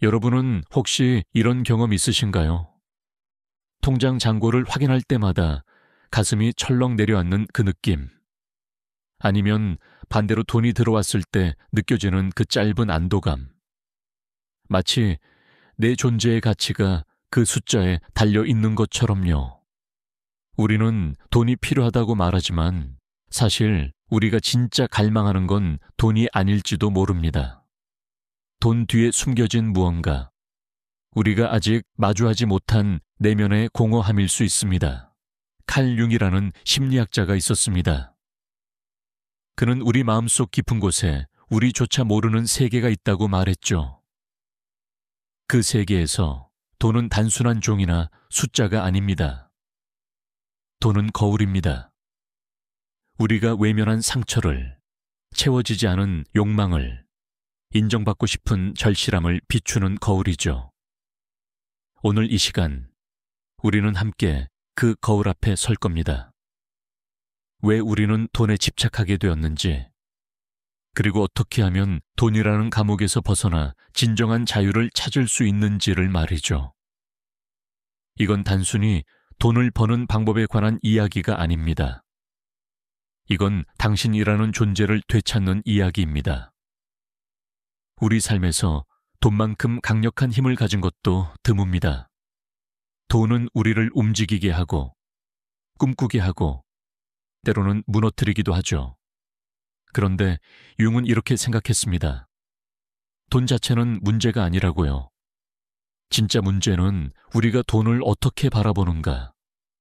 여러분은 혹시 이런 경험 있으신가요? 통장 잔고를 확인할 때마다 가슴이 철렁 내려앉는 그 느낌. 아니면 반대로 돈이 들어왔을 때 느껴지는 그 짧은 안도감. 마치 내 존재의 가치가 그 숫자에 달려 있는 것처럼요. 우리는 돈이 필요하다고 말하지만 사실 우리가 진짜 갈망하는 건 돈이 아닐지도 모릅니다. 돈 뒤에 숨겨진 무언가, 우리가 아직 마주하지 못한 내면의 공허함일 수 있습니다. 칼 융이라는 심리학자가 있었습니다. 그는 우리 마음속 깊은 곳에 우리조차 모르는 세계가 있다고 말했죠. 그 세계에서 돈은 단순한 종이나 숫자가 아닙니다. 돈은 거울입니다. 우리가 외면한 상처를, 채워지지 않은 욕망을, 인정받고 싶은 절실함을 비추는 거울이죠. 오늘 이 시간, 우리는 함께 그 거울 앞에 설 겁니다. 왜 우리는 돈에 집착하게 되었는지, 그리고 어떻게 하면 돈이라는 감옥에서 벗어나 진정한 자유를 찾을 수 있는지를 말이죠. 이건 단순히 돈을 버는 방법에 관한 이야기가 아닙니다. 이건 당신이라는 존재를 되찾는 이야기입니다. 우리 삶에서 돈만큼 강력한 힘을 가진 것도 드뭅니다. 돈은 우리를 움직이게 하고, 꿈꾸게 하고, 때로는 무너뜨리기도 하죠. 그런데 융은 이렇게 생각했습니다. 돈 자체는 문제가 아니라고요. 진짜 문제는 우리가 돈을 어떻게 바라보는가,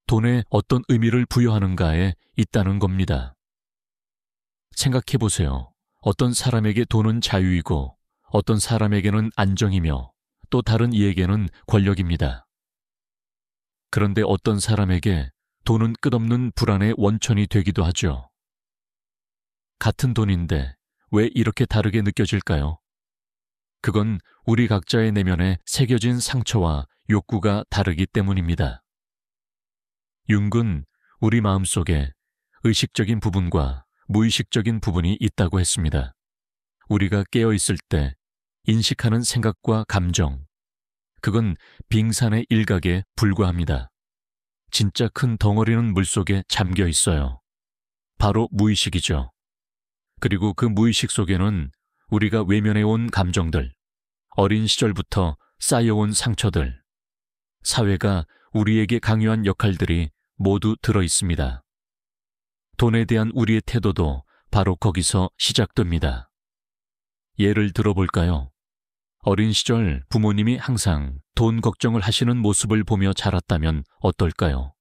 돈에 어떤 의미를 부여하는가에 있다는 겁니다. 생각해 보세요. 어떤 사람에게 돈은 자유이고 어떤 사람에게는 안정이며 또 다른 이에게는 권력입니다. 그런데 어떤 사람에게 돈은 끝없는 불안의 원천이 되기도 하죠. 같은 돈인데 왜 이렇게 다르게 느껴질까요? 그건 우리 각자의 내면에 새겨진 상처와 욕구가 다르기 때문입니다. 융은 우리 마음속에 의식적인 부분과 무의식적인 부분이 있다고 했습니다. 우리가 깨어있을 때 인식하는 생각과 감정, 그건 빙산의 일각에 불과합니다. 진짜 큰 덩어리는 물속에 잠겨 있어요. 바로 무의식이죠. 그리고 그 무의식 속에는 우리가 외면해온 감정들, 어린 시절부터 쌓여온 상처들, 사회가 우리에게 강요한 역할들이 모두 들어 있습니다. 돈에 대한 우리의 태도도 바로 거기서 시작됩니다. 예를 들어볼까요? 어린 시절 부모님이 항상 돈 걱정을 하시는 모습을 보며 자랐다면 어떨까요?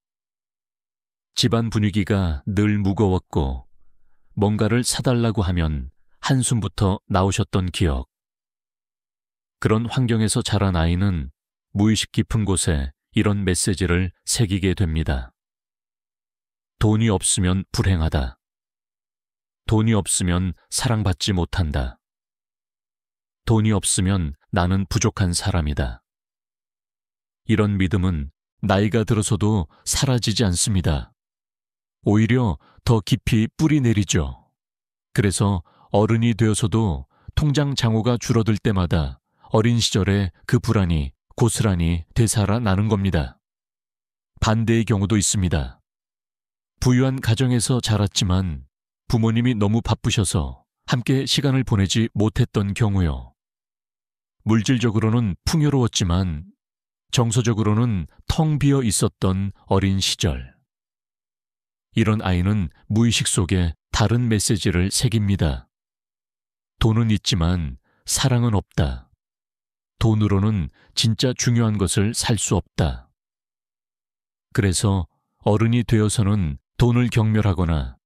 집안 분위기가 늘 무거웠고 뭔가를 사달라고 하면 한숨부터 나오셨던 기억. 그런 환경에서 자란 아이는 무의식 깊은 곳에 이런 메시지를 새기게 됩니다. 돈이 없으면 불행하다. 돈이 없으면 사랑받지 못한다. 돈이 없으면 나는 부족한 사람이다. 이런 믿음은 나이가 들어서도 사라지지 않습니다. 오히려 더 깊이 뿌리 내리죠. 그래서 어른이 되어서도 통장 잔고가 줄어들 때마다 어린 시절의 그 불안이 고스란히 되살아나는 겁니다. 반대의 경우도 있습니다. 부유한 가정에서 자랐지만 부모님이 너무 바쁘셔서 함께 시간을 보내지 못했던 경우요. 물질적으로는 풍요로웠지만 정서적으로는 텅 비어 있었던 어린 시절. 이런 아이는 무의식 속에 다른 메시지를 새깁니다. 돈은 있지만 사랑은 없다. 돈으로는 진짜 중요한 것을 살 수 없다. 그래서 어른이 되어서는 돈을 경멸하거나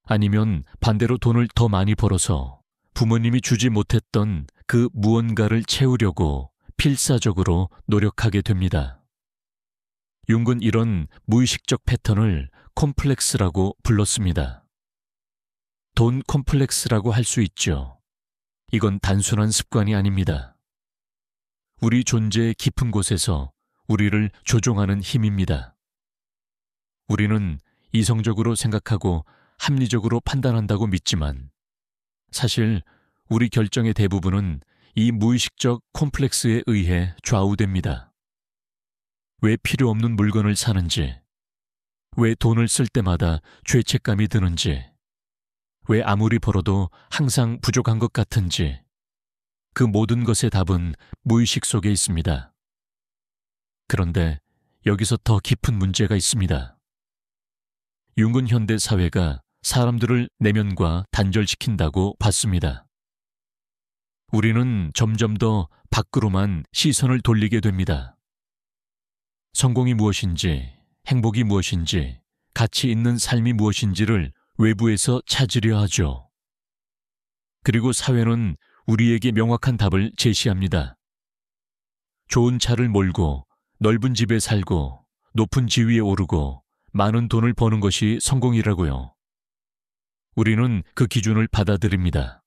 아니면 반대로 돈을 더 많이 벌어서 부모님이 주지 못했던 그 무언가를 채우려고 필사적으로 노력하게 됩니다. 융은 이런 무의식적 패턴을 콤플렉스라고 불렀습니다. 돈 콤플렉스라고 할 수 있죠. 이건 단순한 습관이 아닙니다. 우리 존재의 깊은 곳에서 우리를 조종하는 힘입니다. 우리는 이성적으로 생각하고 합리적으로 판단한다고 믿지만 사실 우리 결정의 대부분은 이 무의식적 콤플렉스에 의해 좌우됩니다. 왜 필요 없는 물건을 사는지, 왜 돈을 쓸 때마다 죄책감이 드는지, 왜 아무리 벌어도 항상 부족한 것 같은지, 그 모든 것의 답은 무의식 속에 있습니다. 그런데 여기서 더 깊은 문제가 있습니다. 융은 현대 사회가 사람들을 내면과 단절시킨다고 봤습니다. 우리는 점점 더 밖으로만 시선을 돌리게 됩니다. 성공이 무엇인지, 행복이 무엇인지, 가치 있는 삶이 무엇인지를 외부에서 찾으려 하죠. 그리고 사회는 우리에게 명확한 답을 제시합니다. 좋은 차를 몰고 넓은 집에 살고 높은 지위에 오르고 많은 돈을 버는 것이 성공이라고요. 우리는 그 기준을 받아들입니다.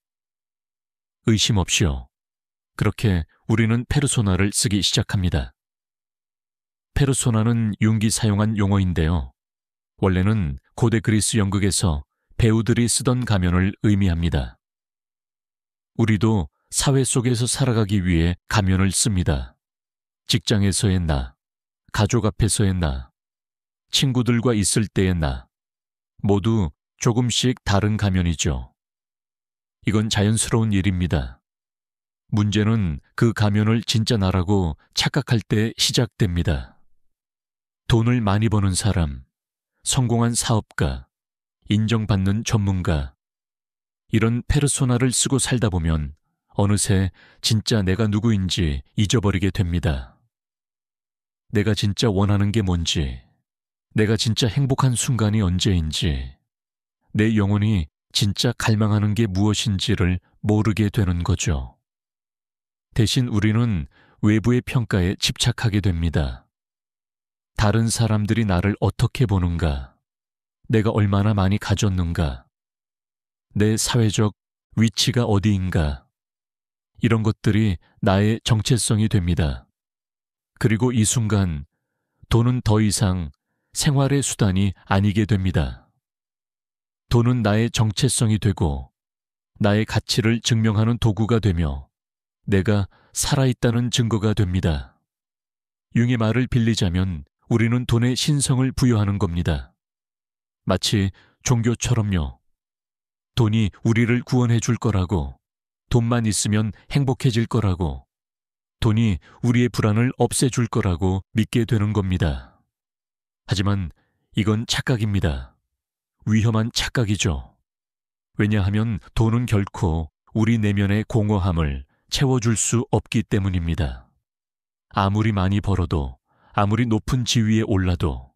의심 없이요. 그렇게 우리는 페르소나를 쓰기 시작합니다. 페르소나는 융이 사용한 용어인데요. 원래는 고대 그리스 연극에서 배우들이 쓰던 가면을 의미합니다. 우리도 사회 속에서 살아가기 위해 가면을 씁니다. 직장에서의 나, 가족 앞에서의 나, 친구들과 있을 때의 나, 모두 조금씩 다른 가면이죠. 이건 자연스러운 일입니다. 문제는 그 가면을 진짜 나라고 착각할 때 시작됩니다. 돈을 많이 버는 사람, 성공한 사업가, 인정받는 전문가, 이런 페르소나를 쓰고 살다 보면 어느새 진짜 내가 누구인지 잊어버리게 됩니다. 내가 진짜 원하는 게 뭔지, 내가 진짜 행복한 순간이 언제인지, 내 영혼이 진짜 갈망하는 게 무엇인지를 모르게 되는 거죠. 대신 우리는 외부의 평가에 집착하게 됩니다. 다른 사람들이 나를 어떻게 보는가, 내가 얼마나 많이 가졌는가, 내 사회적 위치가 어디인가, 이런 것들이 나의 정체성이 됩니다. 그리고 이 순간 돈은 더 이상 생활의 수단이 아니게 됩니다. 돈은 나의 정체성이 되고 나의 가치를 증명하는 도구가 되며 내가 살아있다는 증거가 됩니다. 융의 말을 빌리자면 우리는 돈에 신성을 부여하는 겁니다. 마치 종교처럼요. 돈이 우리를 구원해 줄 거라고, 돈만 있으면 행복해질 거라고, 돈이 우리의 불안을 없애줄 거라고 믿게 되는 겁니다. 하지만 이건 착각입니다. 위험한 착각이죠. 왜냐하면 돈은 결코 우리 내면의 공허함을 채워줄 수 없기 때문입니다. 아무리 많이 벌어도, 아무리 높은 지위에 올라도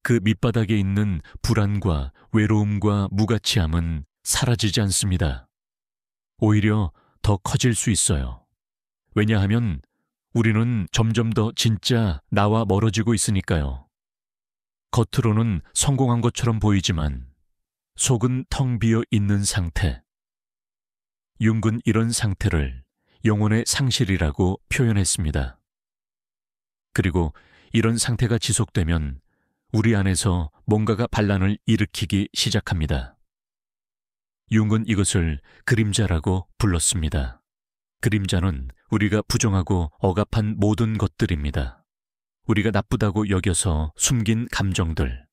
그 밑바닥에 있는 불안과 외로움과 무가치함은 사라지지 않습니다. 오히려 더 커질 수 있어요. 왜냐하면 우리는 점점 더 진짜 나와 멀어지고 있으니까요. 겉으로는 성공한 것처럼 보이지만 속은 텅 비어 있는 상태. 융은 이런 상태를 영혼의 상실이라고 표현했습니다. 그리고 이런 상태가 지속되면 우리 안에서 뭔가가 반란을 일으키기 시작합니다. 융은 이것을 그림자라고 불렀습니다. 그림자는 우리가 부정하고 억압한 모든 것들입니다. 우리가 나쁘다고 여겨서 숨긴 감정들,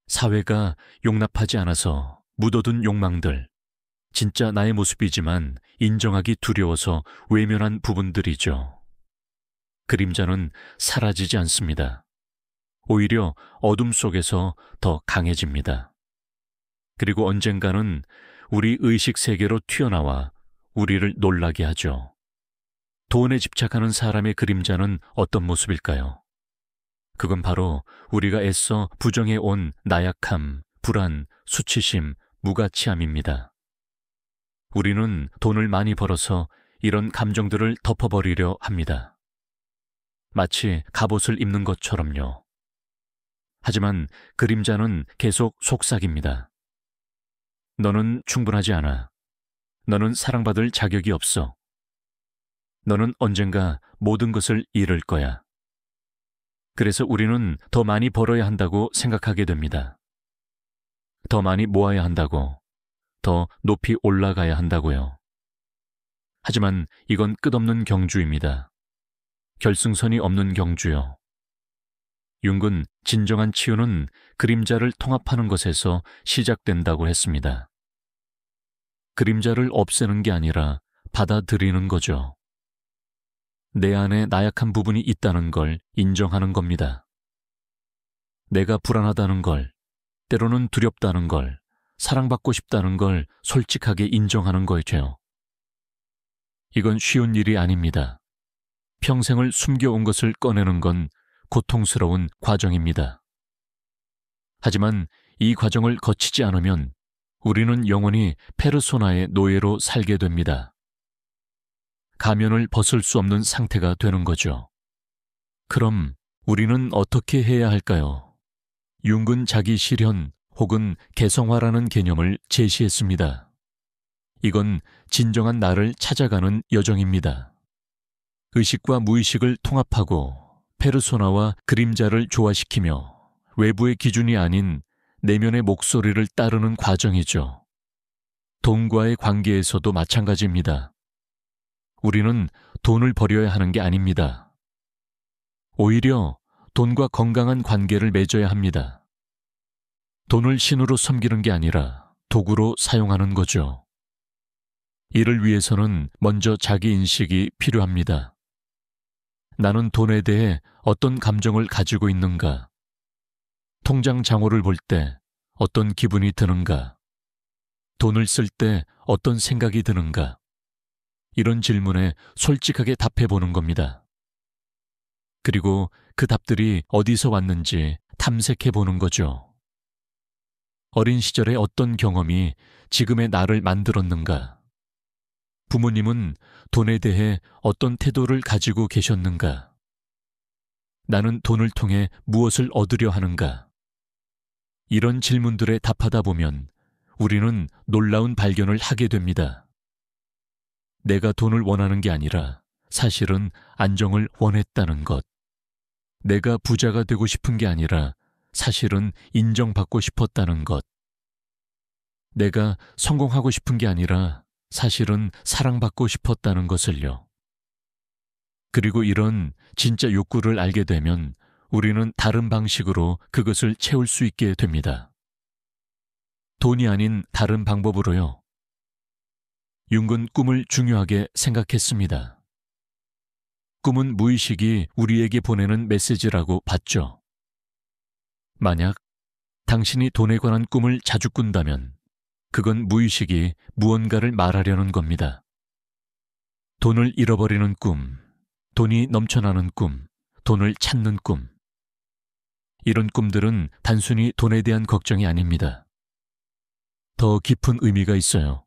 사회가 용납하지 않아서 묻어둔 욕망들, 진짜 나의 모습이지만 인정하기 두려워서 외면한 부분들이죠. 그림자는 사라지지 않습니다. 오히려 어둠 속에서 더 강해집니다. 그리고 언젠가는 우리 의식 세계로 튀어나와 우리를 놀라게 하죠. 돈에 집착하는 사람의 그림자는 어떤 모습일까요? 그건 바로 우리가 애써 부정해온 나약함, 불안, 수치심, 무가치함입니다. 우리는 돈을 많이 벌어서 이런 감정들을 덮어버리려 합니다. 마치 갑옷을 입는 것처럼요. 하지만 그림자는 계속 속삭입니다. 너는 충분하지 않아. 너는 사랑받을 자격이 없어. 너는 언젠가 모든 것을 잃을 거야. 그래서 우리는 더 많이 벌어야 한다고 생각하게 됩니다. 더 많이 모아야 한다고, 더 높이 올라가야 한다고요. 하지만 이건 끝없는 경주입니다. 결승선이 없는 경주요. 융은 진정한 치유는 그림자를 통합하는 것에서 시작된다고 했습니다. 그림자를 없애는 게 아니라 받아들이는 거죠. 내 안에 나약한 부분이 있다는 걸 인정하는 겁니다. 내가 불안하다는 걸, 때로는 두렵다는 걸, 사랑받고 싶다는 걸 솔직하게 인정하는 거죠. 이건 쉬운 일이 아닙니다. 평생을 숨겨온 것을 꺼내는 건 고통스러운 과정입니다. 하지만 이 과정을 거치지 않으면 우리는 영원히 페르소나의 노예로 살게 됩니다. 가면을 벗을 수 없는 상태가 되는 거죠. 그럼 우리는 어떻게 해야 할까요? 융은 자기 실현 혹은 개성화라는 개념을 제시했습니다. 이건 진정한 나를 찾아가는 여정입니다. 의식과 무의식을 통합하고 페르소나와 그림자를 조화시키며 외부의 기준이 아닌 내면의 목소리를 따르는 과정이죠. 돈과의 관계에서도 마찬가지입니다. 우리는 돈을 버려야 하는 게 아닙니다. 오히려 돈과 건강한 관계를 맺어야 합니다. 돈을 신으로 섬기는 게 아니라 도구로 사용하는 거죠. 이를 위해서는 먼저 자기 인식이 필요합니다. 나는 돈에 대해 어떤 감정을 가지고 있는가? 통장 잔고를 볼 때 어떤 기분이 드는가? 돈을 쓸 때 어떤 생각이 드는가? 이런 질문에 솔직하게 답해보는 겁니다. 그리고 그 답들이 어디서 왔는지 탐색해보는 거죠. 어린 시절의 어떤 경험이 지금의 나를 만들었는가? 부모님은 돈에 대해 어떤 태도를 가지고 계셨는가? 나는 돈을 통해 무엇을 얻으려 하는가? 이런 질문들에 답하다 보면 우리는 놀라운 발견을 하게 됩니다. 내가 돈을 원하는 게 아니라 사실은 안정을 원했다는 것. 내가 부자가 되고 싶은 게 아니라 사실은 인정받고 싶었다는 것. 내가 성공하고 싶은 게 아니라 사실은 사랑받고 싶었다는 것을요. 그리고 이런 진짜 욕구를 알게 되면 우리는 다른 방식으로 그것을 채울 수 있게 됩니다. 돈이 아닌 다른 방법으로요. 융은 꿈을 중요하게 생각했습니다. 꿈은 무의식이 우리에게 보내는 메시지라고 봤죠. 만약 당신이 돈에 관한 꿈을 자주 꾼다면 그건 무의식이 무언가를 말하려는 겁니다. 돈을 잃어버리는 꿈, 돈이 넘쳐나는 꿈, 돈을 찾는 꿈. 이런 꿈들은 단순히 돈에 대한 걱정이 아닙니다. 더 깊은 의미가 있어요.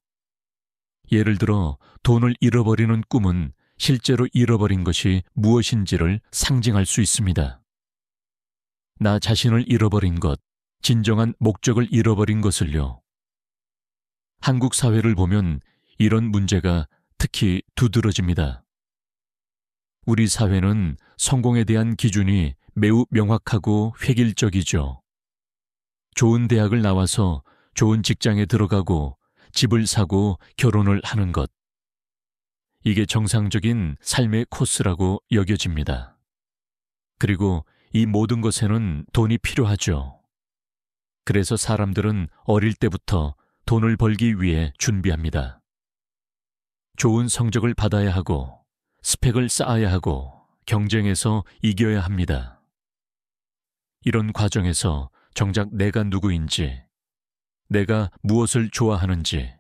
예를 들어 돈을 잃어버리는 꿈은 실제로 잃어버린 것이 무엇인지를 상징할 수 있습니다. 나 자신을 잃어버린 것, 진정한 목적을 잃어버린 것을요. 한국 사회를 보면 이런 문제가 특히 두드러집니다. 우리 사회는 성공에 대한 기준이 매우 명확하고 획일적이죠. 좋은 대학을 나와서 좋은 직장에 들어가고 집을 사고 결혼을 하는 것. 이게 정상적인 삶의 코스라고 여겨집니다. 그리고 이 모든 것에는 돈이 필요하죠. 그래서 사람들은 어릴 때부터 돈을 벌기 위해 준비합니다. 좋은 성적을 받아야 하고 스펙을 쌓아야 하고 경쟁에서 이겨야 합니다. 이런 과정에서 정작 내가 누구인지, 내가 무엇을 좋아하는지,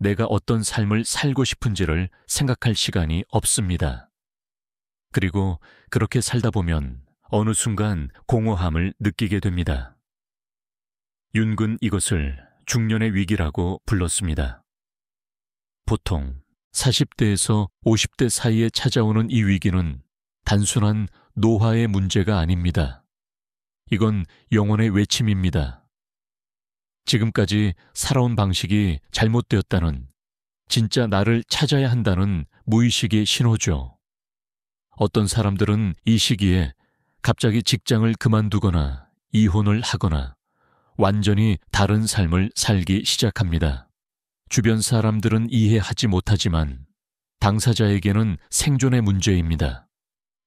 내가 어떤 삶을 살고 싶은지를 생각할 시간이 없습니다. 그리고 그렇게 살다 보면 어느 순간 공허함을 느끼게 됩니다. 융은 이것을 중년의 위기라고 불렀습니다. 보통 40대에서 50대 사이에 찾아오는 이 위기는 단순한 노화의 문제가 아닙니다. 이건 영혼의 외침입니다. 지금까지 살아온 방식이 잘못되었다는, 진짜 나를 찾아야 한다는 무의식의 신호죠. 어떤 사람들은 이 시기에 갑자기 직장을 그만두거나 이혼을 하거나 완전히 다른 삶을 살기 시작합니다. 주변 사람들은 이해하지 못하지만 당사자에게는 생존의 문제입니다.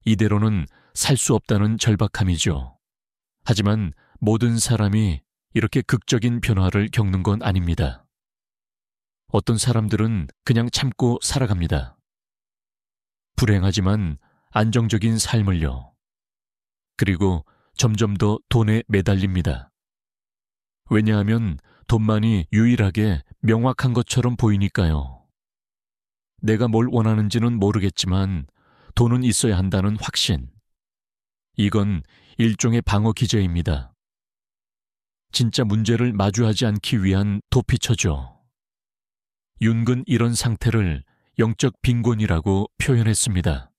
이대로는 살 수 없다는 절박함이죠. 하지만 모든 사람이 이렇게 극적인 변화를 겪는 건 아닙니다. 어떤 사람들은 그냥 참고 살아갑니다. 불행하지만 안정적인 삶을요. 그리고 점점 더 돈에 매달립니다. 왜냐하면 돈만이 유일하게 명확한 것처럼 보이니까요. 내가 뭘 원하는지는 모르겠지만 돈은 있어야 한다는 확신. 이건 일종의 방어 기제입니다. 진짜 문제를 마주하지 않기 위한 도피처죠. 윤근 이런 상태를 영적 빈곤이라고 표현했습니다.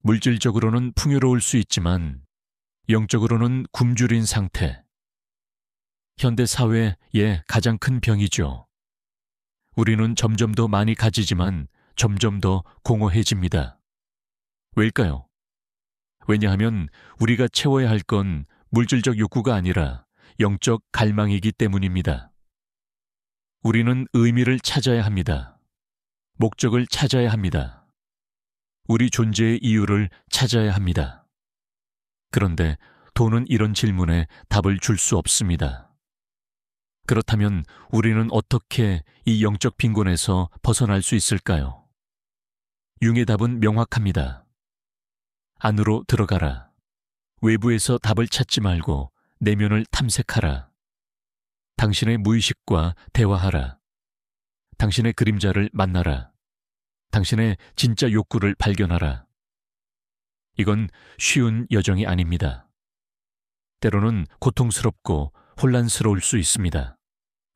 물질적으로는 풍요로울 수 있지만 영적으로는 굶주린 상태. 현대 사회의 가장 큰 병이죠. 우리는 점점 더 많이 가지지만 점점 더 공허해집니다. 왜일까요? 왜냐하면 우리가 채워야 할 건 물질적 욕구가 아니라 영적 갈망이기 때문입니다. 우리는 의미를 찾아야 합니다. 목적을 찾아야 합니다. 우리 존재의 이유를 찾아야 합니다. 그런데 돈은 이런 질문에 답을 줄 수 없습니다. 그렇다면 우리는 어떻게 이 영적 빈곤에서 벗어날 수 있을까요? 융의 답은 명확합니다. 안으로 들어가라. 외부에서 답을 찾지 말고 내면을 탐색하라. 당신의 무의식과 대화하라. 당신의 그림자를 만나라. 당신의 진짜 욕구를 발견하라. 이건 쉬운 여정이 아닙니다. 때로는 고통스럽고 혼란스러울 수 있습니다.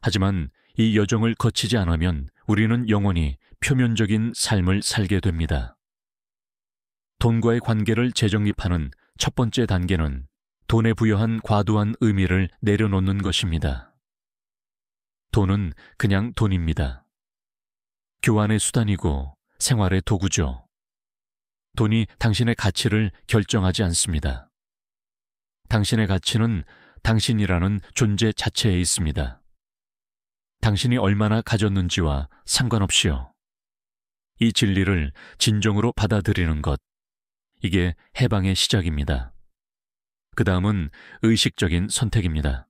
하지만 이 여정을 거치지 않으면 우리는 영원히 표면적인 삶을 살게 됩니다. 돈과의 관계를 재정립하는 첫 번째 단계는 돈에 부여한 과도한 의미를 내려놓는 것입니다. 돈은 그냥 돈입니다. 교환의 수단이고 생활의 도구죠. 돈이 당신의 가치를 결정하지 않습니다. 당신의 가치는 당신이라는 존재 자체에 있습니다. 당신이 얼마나 가졌는지와 상관없이요. 이 진리를 진정으로 받아들이는 것, 이게 해방의 시작입니다. 그 다음은 의식적인 선택입니다.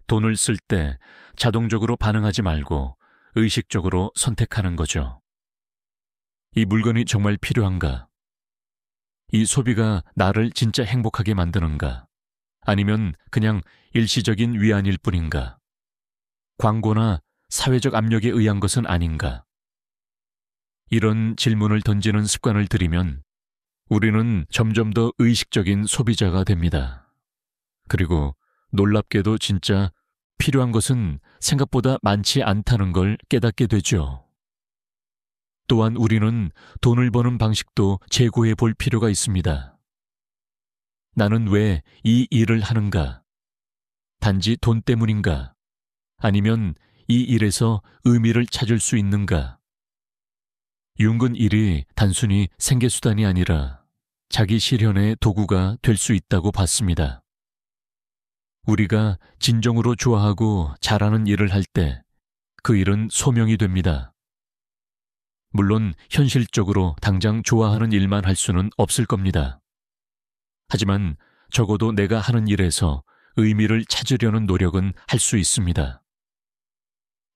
돈을 쓸 때 자동적으로 반응하지 말고 의식적으로 선택하는 거죠. 이 물건이 정말 필요한가? 이 소비가 나를 진짜 행복하게 만드는가? 아니면 그냥 일시적인 위안일 뿐인가? 광고나 사회적 압력에 의한 것은 아닌가? 이런 질문을 던지는 습관을 들이면 우리는 점점 더 의식적인 소비자가 됩니다. 그리고 놀랍게도 진짜 필요한 것은 생각보다 많지 않다는 걸 깨닫게 되죠. 또한 우리는 돈을 버는 방식도 재고해 볼 필요가 있습니다. 나는 왜 이 일을 하는가? 단지 돈 때문인가? 아니면 이 일에서 의미를 찾을 수 있는가? 윤근 일이 단순히 생계수단이 아니라 자기 실현의 도구가 될 수 있다고 봤습니다. 우리가 진정으로 좋아하고 잘하는 일을 할 때 그 일은 소명이 됩니다. 물론 현실적으로 당장 좋아하는 일만 할 수는 없을 겁니다. 하지만 적어도 내가 하는 일에서 의미를 찾으려는 노력은 할 수 있습니다.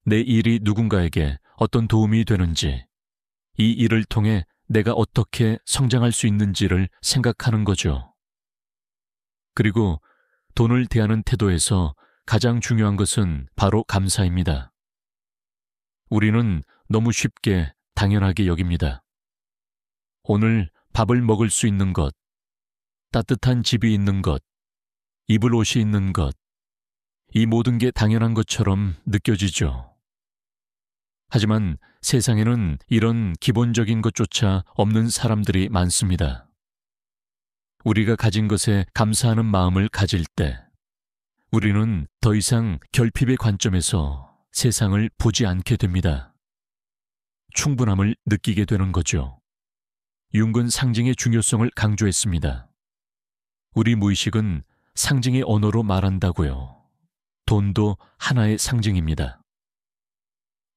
내 일이 누군가에게 어떤 도움이 되는지, 이 일을 통해 내가 어떻게 성장할 수 있는지를 생각하는 거죠. 그리고 돈을 대하는 태도에서 가장 중요한 것은 바로 감사입니다. 우리는 너무 쉽게 당연하게 여깁니다. 오늘 밥을 먹을 수 있는 것, 따뜻한 집이 있는 것, 입을 옷이 있는 것, 이 모든 게 당연한 것처럼 느껴지죠. 하지만 세상에는 이런 기본적인 것조차 없는 사람들이 많습니다. 우리가 가진 것에 감사하는 마음을 가질 때 우리는 더 이상 결핍의 관점에서 세상을 보지 않게 됩니다. 충분함을 느끼게 되는 거죠. 융은 상징의 중요성을 강조했습니다. 우리 무의식은 상징의 언어로 말한다고요. 돈도 하나의 상징입니다.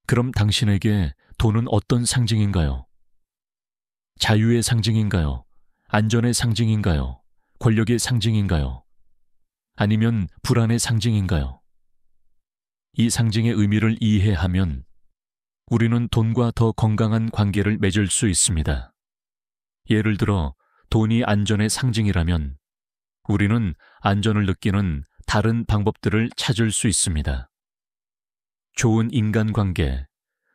그럼 당신에게 돈은 어떤 상징인가요? 자유의 상징인가요? 안전의 상징인가요? 권력의 상징인가요? 아니면 불안의 상징인가요? 이 상징의 의미를 이해하면 우리는 돈과 더 건강한 관계를 맺을 수 있습니다. 예를 들어 돈이 안전의 상징이라면 우리는 안전을 느끼는 다른 방법들을 찾을 수 있습니다. 좋은 인간관계,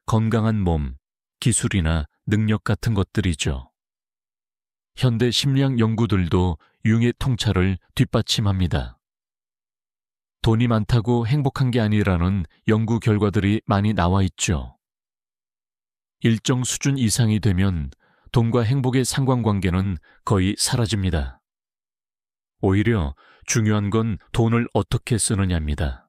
건강한 몸, 기술이나 능력 같은 것들이죠. 현대 심리학 연구들도 융의 통찰을 뒷받침합니다. 돈이 많다고 행복한 게 아니라는 연구 결과들이 많이 나와 있죠. 일정 수준 이상이 되면 돈과 행복의 상관관계는 거의 사라집니다. 오히려 중요한 건 돈을 어떻게 쓰느냐입니다.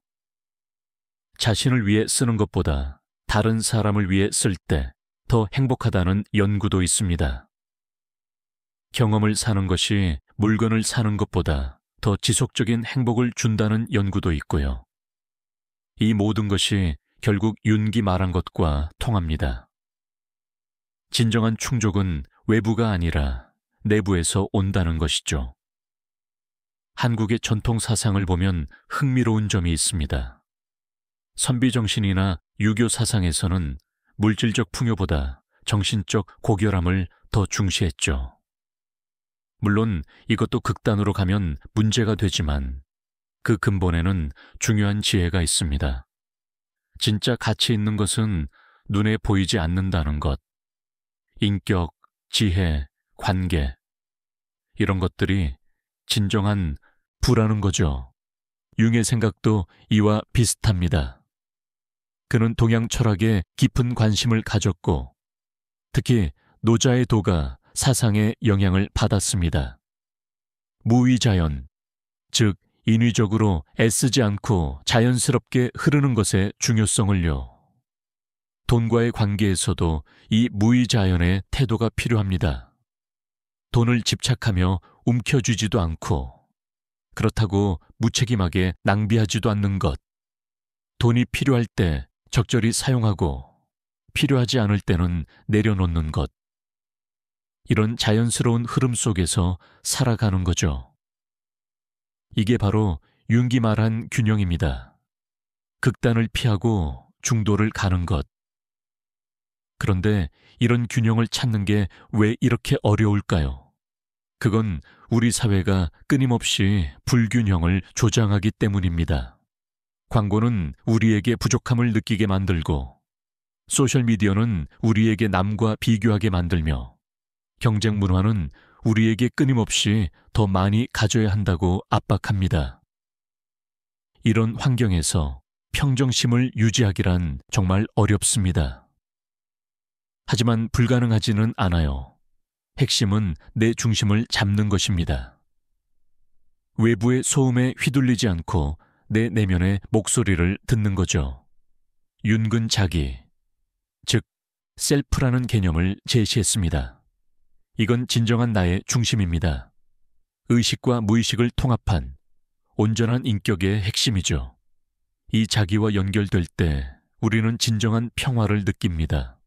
자신을 위해 쓰는 것보다 다른 사람을 위해 쓸 때 더 행복하다는 연구도 있습니다. 경험을 사는 것이 물건을 사는 것보다 더 지속적인 행복을 준다는 연구도 있고요. 이 모든 것이 결국 윤기 말한 것과 통합니다. 진정한 충족은 외부가 아니라 내부에서 온다는 것이죠. 한국의 전통 사상을 보면 흥미로운 점이 있습니다. 선비정신이나 유교 사상에서는 물질적 풍요보다 정신적 고결함을 더 중시했죠. 물론 이것도 극단으로 가면 문제가 되지만 그 근본에는 중요한 지혜가 있습니다. 진짜 가치 있는 것은 눈에 보이지 않는다는 것. 인격, 지혜, 관계, 이런 것들이 진정한 부라는 거죠. 융의 생각도 이와 비슷합니다. 그는 동양 철학에 깊은 관심을 가졌고 특히 노자의 도가 사상에 영향을 받았습니다. 무위자연, 즉 인위적으로 애쓰지 않고 자연스럽게 흐르는 것의 중요성을요. 돈과의 관계에서도 이 무위자연의 태도가 필요합니다. 돈을 집착하며 움켜쥐지도 않고 그렇다고 무책임하게 낭비하지도 않는 것. 돈이 필요할 때 적절히 사용하고 필요하지 않을 때는 내려놓는 것. 이런 자연스러운 흐름 속에서 살아가는 거죠. 이게 바로 융기 말한 균형입니다. 극단을 피하고 중도를 가는 것. 그런데 이런 균형을 찾는 게 왜 이렇게 어려울까요? 그건 우리 사회가 끊임없이 불균형을 조장하기 때문입니다. 광고는 우리에게 부족함을 느끼게 만들고 소셜미디어는 우리에게 남과 비교하게 만들며 경쟁 문화는 우리에게 끊임없이 더 많이 가져야 한다고 압박합니다. 이런 환경에서 평정심을 유지하기란 정말 어렵습니다. 하지만 불가능하지는 않아요. 핵심은 내 중심을 잡는 것입니다. 외부의 소음에 휘둘리지 않고 내 내면의 목소리를 듣는 거죠. 윤근 자기, 즉 셀프라는 개념을 제시했습니다. 이건 진정한 나의 중심입니다. 의식과 무의식을 통합한 온전한 인격의 핵심이죠. 이 자기와 연결될 때 우리는 진정한 평화를 느낍니다.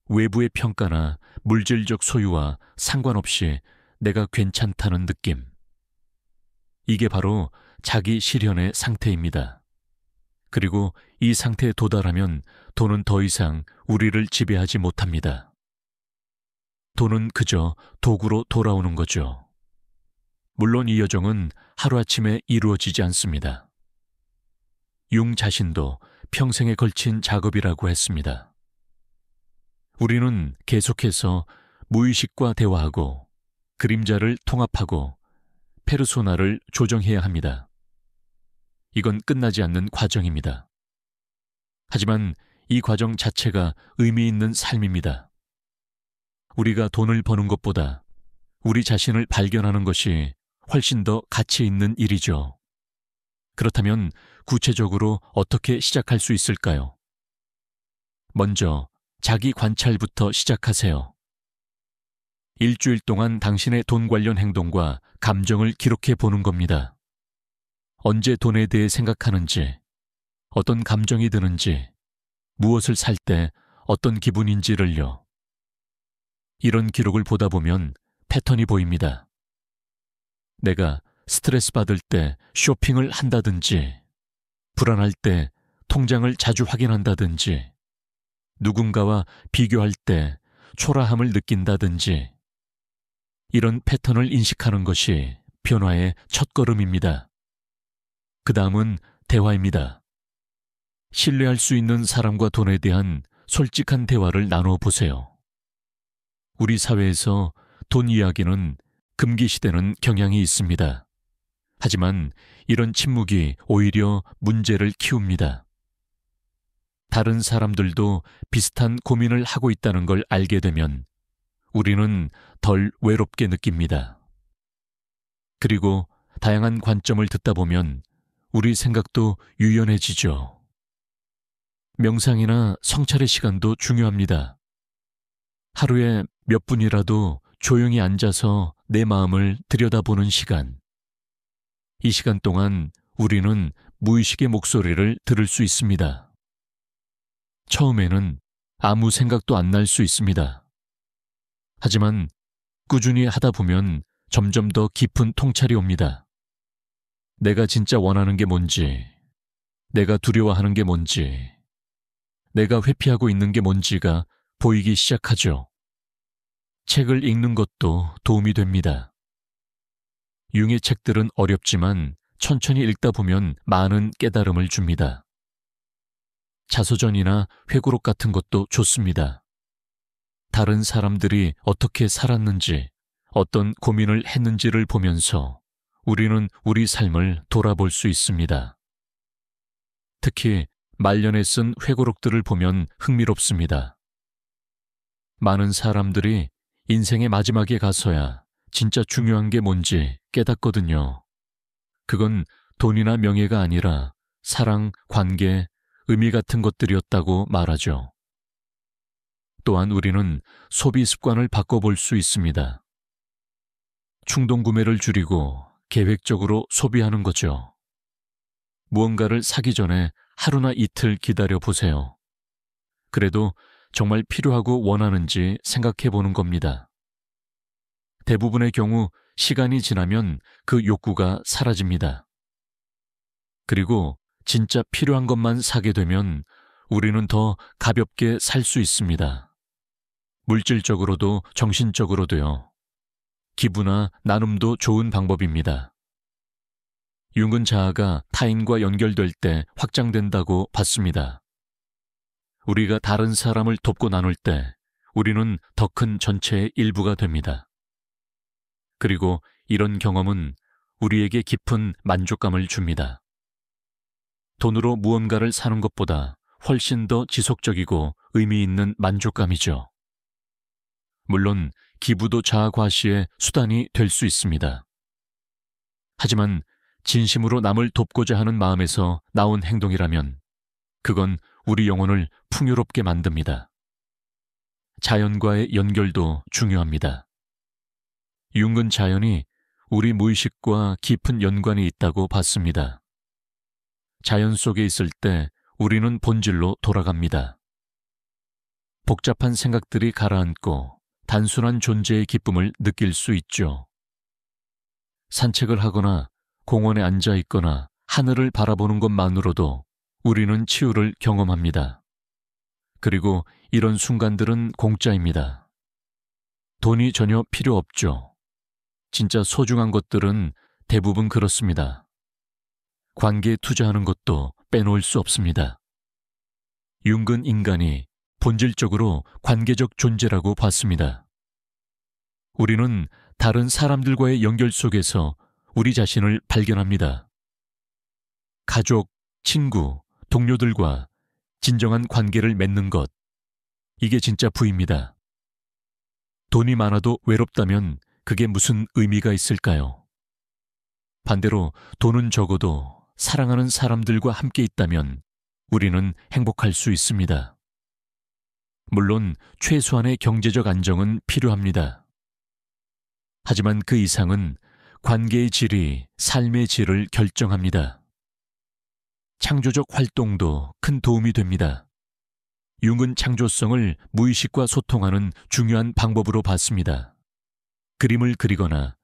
외부의 평가나 물질적 소유와 상관없이 내가 괜찮다는 느낌. 이게 바로 자기 실현의 상태입니다. 그리고 이 상태에 도달하면 돈은 더 이상 우리를 지배하지 못합니다. 돈은 그저 도구로 돌아오는 거죠. 물론 이 여정은 하루아침에 이루어지지 않습니다. 융 자신도 평생에 걸친 작업이라고 했습니다. 우리는 계속해서 무의식과 대화하고 그림자를 통합하고 페르소나를 조정해야 합니다. 이건 끝나지 않는 과정입니다. 하지만 이 과정 자체가 의미 있는 삶입니다. 우리가 돈을 버는 것보다 우리 자신을 발견하는 것이 훨씬 더 가치 있는 일이죠. 그렇다면 구체적으로 어떻게 시작할 수 있을까요? 먼저 자기 관찰부터 시작하세요. 일주일 동안 당신의 돈 관련 행동과 감정을 기록해 보는 겁니다. 언제 돈에 대해 생각하는지, 어떤 감정이 드는지, 무엇을 살 때 어떤 기분인지를요. 이런 기록을 보다 보면 패턴이 보입니다. 내가 스트레스 받을 때 쇼핑을 한다든지, 불안할 때 통장을 자주 확인한다든지, 누군가와 비교할 때 초라함을 느낀다든지, 이런 패턴을 인식하는 것이 변화의 첫걸음입니다. 그 다음은 대화입니다. 신뢰할 수 있는 사람과 돈에 대한 솔직한 대화를 나눠 보세요. 우리 사회에서 돈 이야기는 금기시되는 경향이 있습니다. 하지만 이런 침묵이 오히려 문제를 키웁니다. 다른 사람들도 비슷한 고민을 하고 있다는 걸 알게 되면 우리는 덜 외롭게 느낍니다. 그리고 다양한 관점을 듣다 보면 우리 생각도 유연해지죠. 명상이나 성찰의 시간도 중요합니다. 하루에 몇 분이라도 조용히 앉아서 내 마음을 들여다보는 시간. 이 시간 동안 우리는 무의식의 목소리를 들을 수 있습니다. 처음에는 아무 생각도 안 날 수 있습니다. 하지만 꾸준히 하다 보면 점점 더 깊은 통찰이 옵니다. 내가 진짜 원하는 게 뭔지, 내가 두려워하는 게 뭔지, 내가 회피하고 있는 게 뭔지가 보이기 시작하죠. 책을 읽는 것도 도움이 됩니다. 융의 책들은 어렵지만 천천히 읽다 보면 많은 깨달음을 줍니다. 자서전이나 회고록 같은 것도 좋습니다. 다른 사람들이 어떻게 살았는지, 어떤 고민을 했는지를 보면서 우리는 우리 삶을 돌아볼 수 있습니다. 특히 말년에 쓴 회고록들을 보면 흥미롭습니다. 많은 사람들이 인생의 마지막에 가서야 진짜 중요한 게 뭔지 깨닫거든요. 그건 돈이나 명예가 아니라 사랑, 관계, 의미 같은 것들이었다고 말하죠. 또한 우리는 소비 습관을 바꿔볼 수 있습니다. 충동 구매를 줄이고 계획적으로 소비하는 거죠. 무언가를 사기 전에 하루나 이틀 기다려 보세요. 그래도 정말 필요하고 원하는지 생각해 보는 겁니다. 대부분의 경우 시간이 지나면 그 욕구가 사라집니다. 그리고 진짜 필요한 것만 사게 되면 우리는 더 가볍게 살 수 있습니다. 물질적으로도 정신적으로도요. 기부나 나눔도 좋은 방법입니다. 융은 자아가 타인과 연결될 때 확장된다고 봤습니다. 우리가 다른 사람을 돕고 나눌 때 우리는 더 큰 전체의 일부가 됩니다. 그리고 이런 경험은 우리에게 깊은 만족감을 줍니다. 돈으로 무언가를 사는 것보다 훨씬 더 지속적이고 의미 있는 만족감이죠. 물론 기부도 자아 과시의 수단이 될 수 있습니다. 하지만 진심으로 남을 돕고자 하는 마음에서 나온 행동이라면 그건 우리 영혼을 풍요롭게 만듭니다. 자연과의 연결도 중요합니다. 융은 자연이 우리 무의식과 깊은 연관이 있다고 봤습니다. 자연 속에 있을 때 우리는 본질로 돌아갑니다. 복잡한 생각들이 가라앉고 단순한 존재의 기쁨을 느낄 수 있죠. 산책을 하거나 공원에 앉아 있거나 하늘을 바라보는 것만으로도 우리는 치유를 경험합니다. 그리고 이런 순간들은 공짜입니다. 돈이 전혀 필요 없죠. 진짜 소중한 것들은 대부분 그렇습니다. 관계에 투자하는 것도 빼놓을 수 없습니다. 융은 인간이 본질적으로 관계적 존재라고 봤습니다. 우리는 다른 사람들과의 연결 속에서 우리 자신을 발견합니다. 가족, 친구, 동료들과 진정한 관계를 맺는 것, 이게 진짜 부입니다. 돈이 많아도 외롭다면 그게 무슨 의미가 있을까요? 반대로 돈은 적어도 사랑하는 사람들과 함께 있다면 우리는 행복할 수 있습니다. 물론 최소한의 경제적 안정은 필요합니다. 하지만 그 이상은 관계의 질이 삶의 질을 결정합니다. 창조적 활동도 큰 도움이 됩니다. 융은 창조성을 무의식과 소통하는 중요한 방법으로 봤습니다. 그림을 그리거나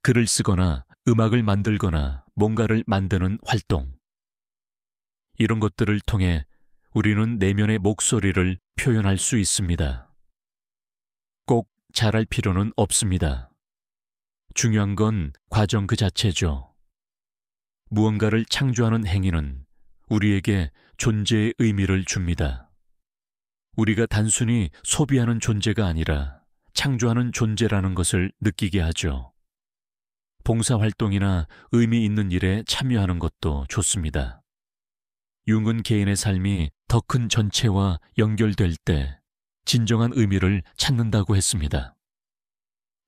글을 쓰거나 음악을 만들거나 뭔가를 만드는 활동. 이런 것들을 통해 우리는 내면의 목소리를 표현할 수 있습니다. 꼭 잘할 필요는 없습니다. 중요한 건 과정 그 자체죠. 무언가를 창조하는 행위는 우리에게 존재의 의미를 줍니다. 우리가 단순히 소비하는 존재가 아니라 창조하는 존재라는 것을 느끼게 하죠. 봉사활동이나 의미 있는 일에 참여하는 것도 좋습니다. 융은 개인의 삶이 더 큰 전체와 연결될 때 진정한 의미를 찾는다고 했습니다.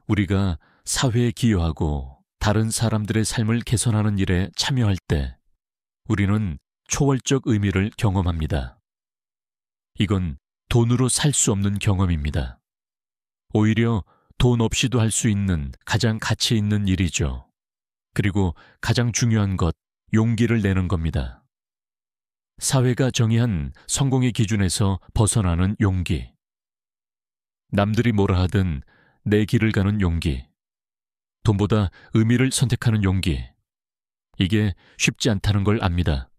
우리가 사회에 기여하고 다른 사람들의 삶을 개선하는 일에 참여할 때 우리는 초월적 의미를 경험합니다. 이건 돈으로 살 수 없는 경험입니다. 오히려 돈 없이도 할 수 있는 가장 가치 있는 일이죠. 그리고 가장 중요한 것, 용기를 내는 겁니다. 사회가 정의한 성공의 기준에서 벗어나는 용기. 남들이 뭐라 하든 내 길을 가는 용기. 돈보다 의미를 선택하는 용기. 이게 쉽지 않다는 걸 압니다.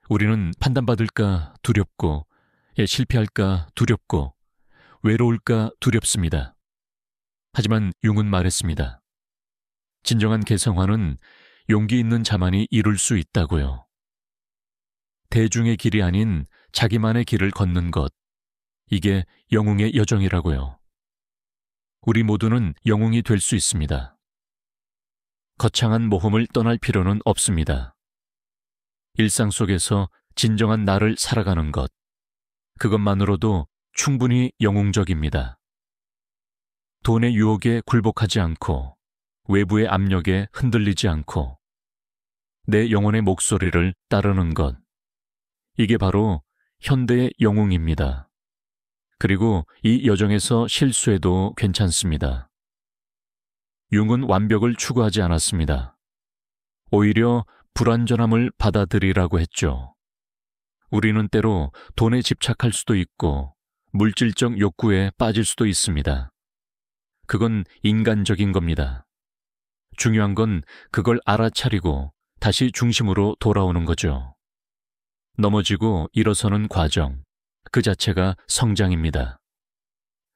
우리는 판단받을까 두렵고, 실패할까 두렵고, 외로울까 두렵습니다. 하지만 융은 말했습니다. 진정한 개성화는 용기 있는 자만이 이룰 수 있다고요. 대중의 길이 아닌 자기만의 길을 걷는 것, 이게 영웅의 여정이라고요. 우리 모두는 영웅이 될 수 있습니다. 거창한 모험을 떠날 필요는 없습니다. 일상 속에서 진정한 나를 살아가는 것, 그것만으로도 충분히 영웅적입니다. 돈의 유혹에 굴복하지 않고 외부의 압력에 흔들리지 않고 내 영혼의 목소리를 따르는 것, 이게 바로 현대의 영웅입니다. 그리고 이 여정에서 실수해도 괜찮습니다. 융은 완벽을 추구하지 않았습니다. 오히려 불완전함을 받아들이라고 했죠. 우리는 때로 돈에 집착할 수도 있고 물질적 욕구에 빠질 수도 있습니다. 그건 인간적인 겁니다. 중요한 건 그걸 알아차리고 다시 중심으로 돌아오는 거죠. 넘어지고 일어서는 과정, 그 자체가 성장입니다.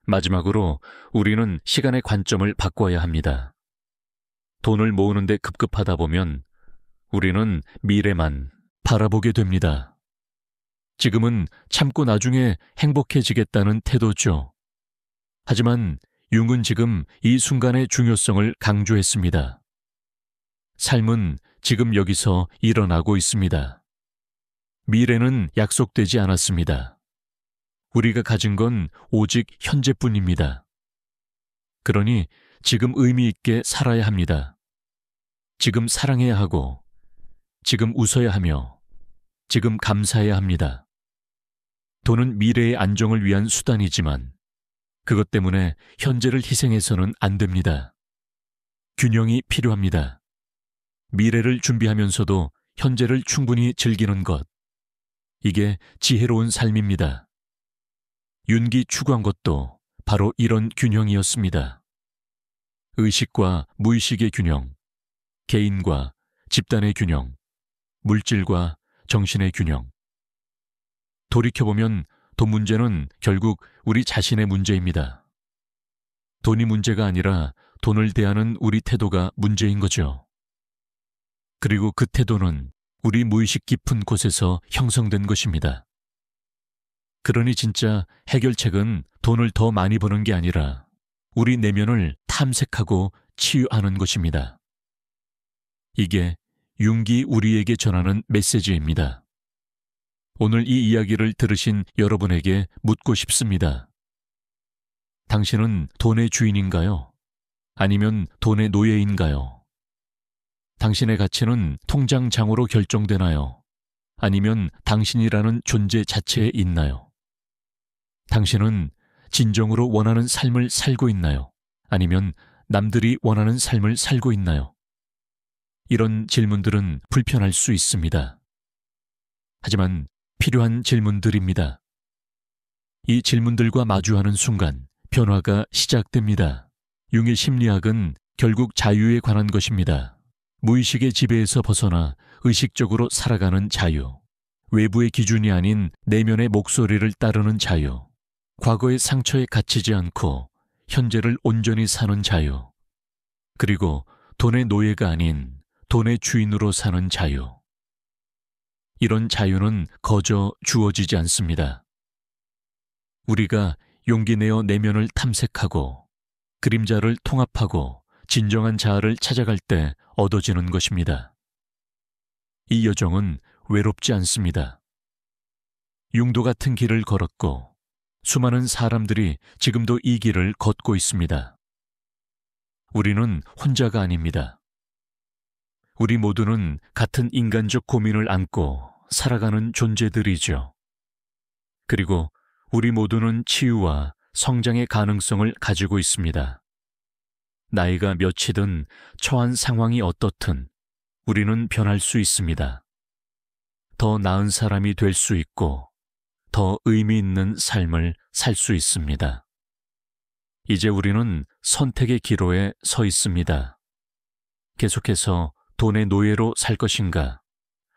마지막으로 우리는 시간의 관점을 바꿔야 합니다. 돈을 모으는데 급급하다 보면 우리는 미래만 바라보게 됩니다. 지금은 참고 나중에 행복해지겠다는 태도죠. 하지만 융은 지금 이 순간의 중요성을 강조했습니다. 삶은 지금 여기서 일어나고 있습니다. 미래는 약속되지 않았습니다. 우리가 가진 건 오직 현재뿐입니다. 그러니 지금 의미 있게 살아야 합니다. 지금 사랑해야 하고, 지금 웃어야 하며, 지금 감사해야 합니다. 돈은 미래의 안정을 위한 수단이지만 그것 때문에 현재를 희생해서는 안 됩니다. 균형이 필요합니다. 미래를 준비하면서도 현재를 충분히 즐기는 것. 이게 지혜로운 삶입니다. 윤기 추구한 것도 바로 이런 균형이었습니다. 의식과 무의식의 균형, 개인과 집단의 균형, 물질과 정신의 균형. 돌이켜보면 돈 문제는 결국 우리 자신의 문제입니다. 돈이 문제가 아니라 돈을 대하는 우리 태도가 문제인 거죠. 그리고 그 태도는 우리 무의식 깊은 곳에서 형성된 것입니다. 그러니 진짜 해결책은 돈을 더 많이 버는 게 아니라 우리 내면을 탐색하고 치유하는 것입니다. 이게 융기 우리에게 전하는 메시지입니다. 오늘 이 이야기를 들으신 여러분에게 묻고 싶습니다. 당신은 돈의 주인인가요? 아니면 돈의 노예인가요? 당신의 가치는 통장장으로 결정되나요? 아니면 당신이라는 존재 자체에 있나요? 당신은 진정으로 원하는 삶을 살고 있나요? 아니면 남들이 원하는 삶을 살고 있나요? 이런 질문들은 불편할 수 있습니다. 하지만 필요한 질문들입니다. 이 질문들과 마주하는 순간 변화가 시작됩니다. 융의 심리학은 결국 자유에 관한 것입니다. 무의식의 지배에서 벗어나 의식적으로 살아가는 자유, 외부의 기준이 아닌 내면의 목소리를 따르는 자유, 과거의 상처에 갇히지 않고 현재를 온전히 사는 자유, 그리고 돈의 노예가 아닌 돈의 주인으로 사는 자유. 이런 자유는 거저 주어지지 않습니다. 우리가 용기 내어 내면을 탐색하고 그림자를 통합하고 진정한 자아를 찾아갈 때 얻어지는 것입니다. 이 여정은 외롭지 않습니다. 융도 같은 길을 걸었고 수많은 사람들이 지금도 이 길을 걷고 있습니다. 우리는 혼자가 아닙니다. 우리 모두는 같은 인간적 고민을 안고 살아가는 존재들이죠. 그리고 우리 모두는 치유와 성장의 가능성을 가지고 있습니다. 나이가 몇이든 처한 상황이 어떻든 우리는 변할 수 있습니다. 더 나은 사람이 될 수 있고 더 의미 있는 삶을 살 수 있습니다. 이제 우리는 선택의 기로에 서 있습니다. 계속해서 돈의 노예로 살 것인가?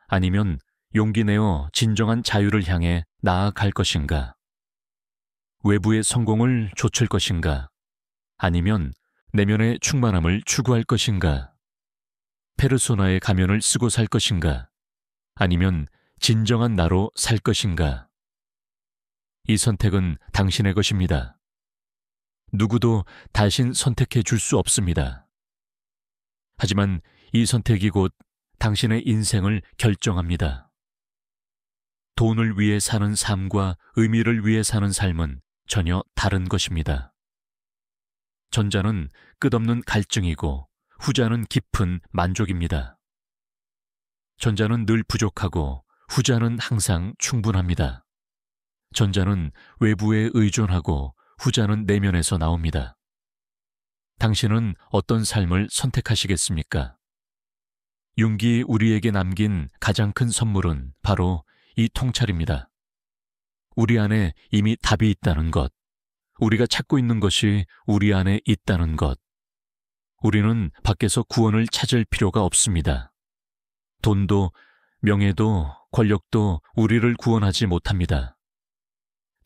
아니면 용기 내어 진정한 자유를 향해 나아갈 것인가? 외부의 성공을 좇을 것인가? 아니면 내면의 충만함을 추구할 것인가? 페르소나의 가면을 쓰고 살 것인가? 아니면 진정한 나로 살 것인가? 이 선택은 당신의 것입니다. 누구도 대신 선택해 줄 수 없습니다. 하지만 이 선택이 곧 당신의 인생을 결정합니다. 돈을 위해 사는 삶과 의미를 위해 사는 삶은 전혀 다른 것입니다. 전자는 끝없는 갈증이고 후자는 깊은 만족입니다. 전자는 늘 부족하고 후자는 항상 충분합니다. 전자는 외부에 의존하고 후자는 내면에서 나옵니다. 당신은 어떤 삶을 선택하시겠습니까? 융기 우리에게 남긴 가장 큰 선물은 바로 이 통찰입니다. 우리 안에 이미 답이 있다는 것, 우리가 찾고 있는 것이 우리 안에 있다는 것. 우리는 밖에서 구원을 찾을 필요가 없습니다. 돈도, 명예도, 권력도 우리를 구원하지 못합니다.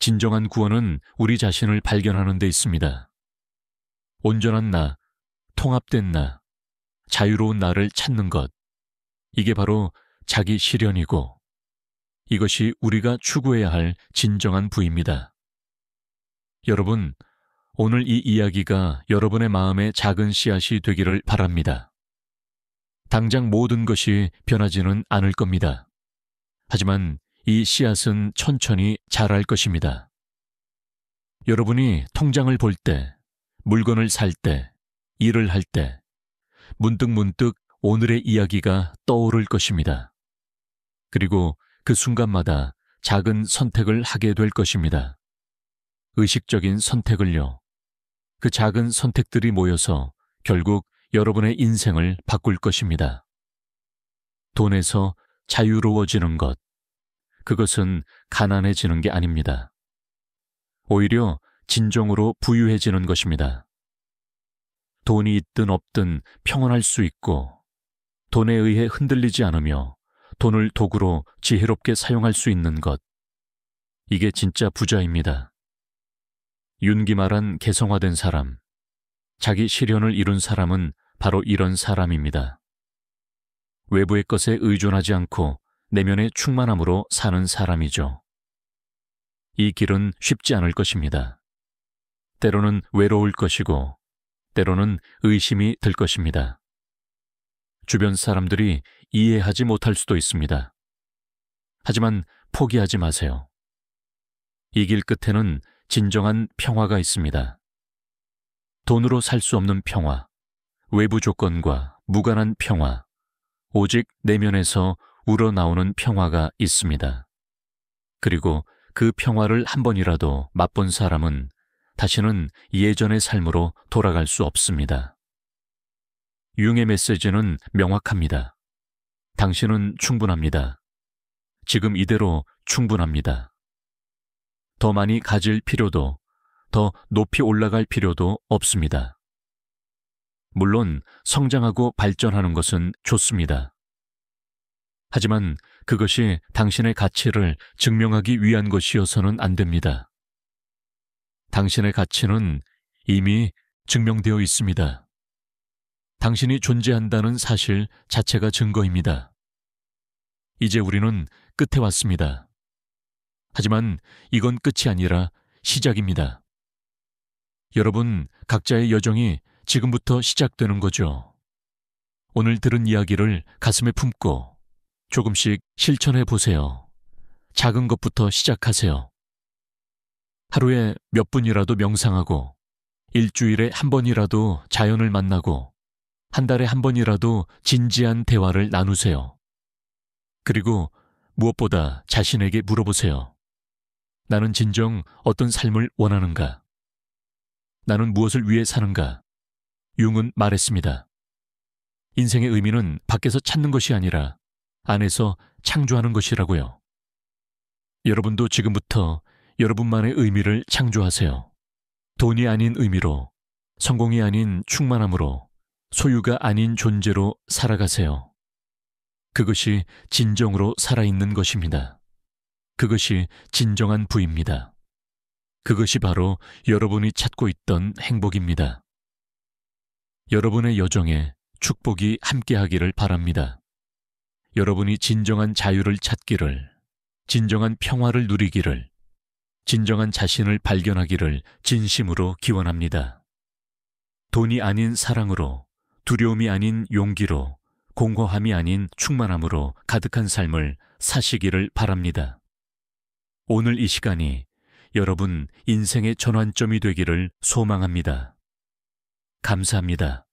진정한 구원은 우리 자신을 발견하는 데 있습니다. 온전한 나, 통합된 나, 자유로운 나를 찾는 것. 이게 바로 자기 실현이고 이것이 우리가 추구해야 할 진정한 부입니다. 여러분, 오늘 이 이야기가 여러분의 마음에 작은 씨앗이 되기를 바랍니다. 당장 모든 것이 변하지는 않을 겁니다. 하지만 이 씨앗은 천천히 자랄 것입니다. 여러분이 통장을 볼 때, 물건을 살 때, 일을 할 때, 문득문득 오늘의 이야기가 떠오를 것입니다. 그리고 그 순간마다 작은 선택을 하게 될 것입니다. 의식적인 선택을요. 그 작은 선택들이 모여서 결국 여러분의 인생을 바꿀 것입니다. 돈에서 자유로워지는 것, 그것은 가난해지는 게 아닙니다. 오히려 진정으로 부유해지는 것입니다. 돈이 있든 없든 평온할 수 있고 돈에 의해 흔들리지 않으며 돈을 도구로 지혜롭게 사용할 수 있는 것. 이게 진짜 부자입니다. 윤기 말한 개성화된 사람, 자기 실현을 이룬 사람은 바로 이런 사람입니다. 외부의 것에 의존하지 않고 내면의 충만함으로 사는 사람이죠. 이 길은 쉽지 않을 것입니다. 때로는 외로울 것이고 때로는 의심이 들 것입니다. 주변 사람들이 이해하지 못할 수도 있습니다. 하지만 포기하지 마세요. 이 길 끝에는 진정한 평화가 있습니다. 돈으로 살 수 없는 평화, 외부 조건과 무관한 평화, 오직 내면에서 우러나오는 평화가 있습니다. 그리고 그 평화를 한 번이라도 맛본 사람은 다시는 예전의 삶으로 돌아갈 수 없습니다. 융의 메시지는 명확합니다. 당신은 충분합니다. 지금 이대로 충분합니다. 더 많이 가질 필요도, 더 높이 올라갈 필요도 없습니다. 물론 성장하고 발전하는 것은 좋습니다. 하지만 그것이 당신의 가치를 증명하기 위한 것이어서는 안 됩니다. 당신의 가치는 이미 증명되어 있습니다. 당신이 존재한다는 사실 자체가 증거입니다. 이제 우리는 끝에 왔습니다. 하지만 이건 끝이 아니라 시작입니다. 여러분, 각자의 여정이 지금부터 시작되는 거죠. 오늘 들은 이야기를 가슴에 품고 조금씩 실천해 보세요. 작은 것부터 시작하세요. 하루에 몇 분이라도 명상하고, 일주일에 한 번이라도 자연을 만나고, 한 달에 한 번이라도 진지한 대화를 나누세요. 그리고 무엇보다 자신에게 물어보세요. 나는 진정 어떤 삶을 원하는가? 나는 무엇을 위해 사는가? 융은 말했습니다. 인생의 의미는 밖에서 찾는 것이 아니라 안에서 창조하는 것이라고요. 여러분도 지금부터 여러분만의 의미를 창조하세요. 돈이 아닌 의미로, 성공이 아닌 충만함으로, 소유가 아닌 존재로 살아가세요. 그것이 진정으로 살아있는 것입니다. 그것이 진정한 부입니다. 그것이 바로 여러분이 찾고 있던 행복입니다. 여러분의 여정에 축복이 함께하기를 바랍니다. 여러분이 진정한 자유를 찾기를, 진정한 평화를 누리기를, 진정한 자신을 발견하기를 진심으로 기원합니다. 돈이 아닌 사랑으로, 두려움이 아닌 용기로, 공허함이 아닌 충만함으로 가득한 삶을 사시기를 바랍니다. 오늘 이 시간이 여러분 인생의 전환점이 되기를 소망합니다. 감사합니다.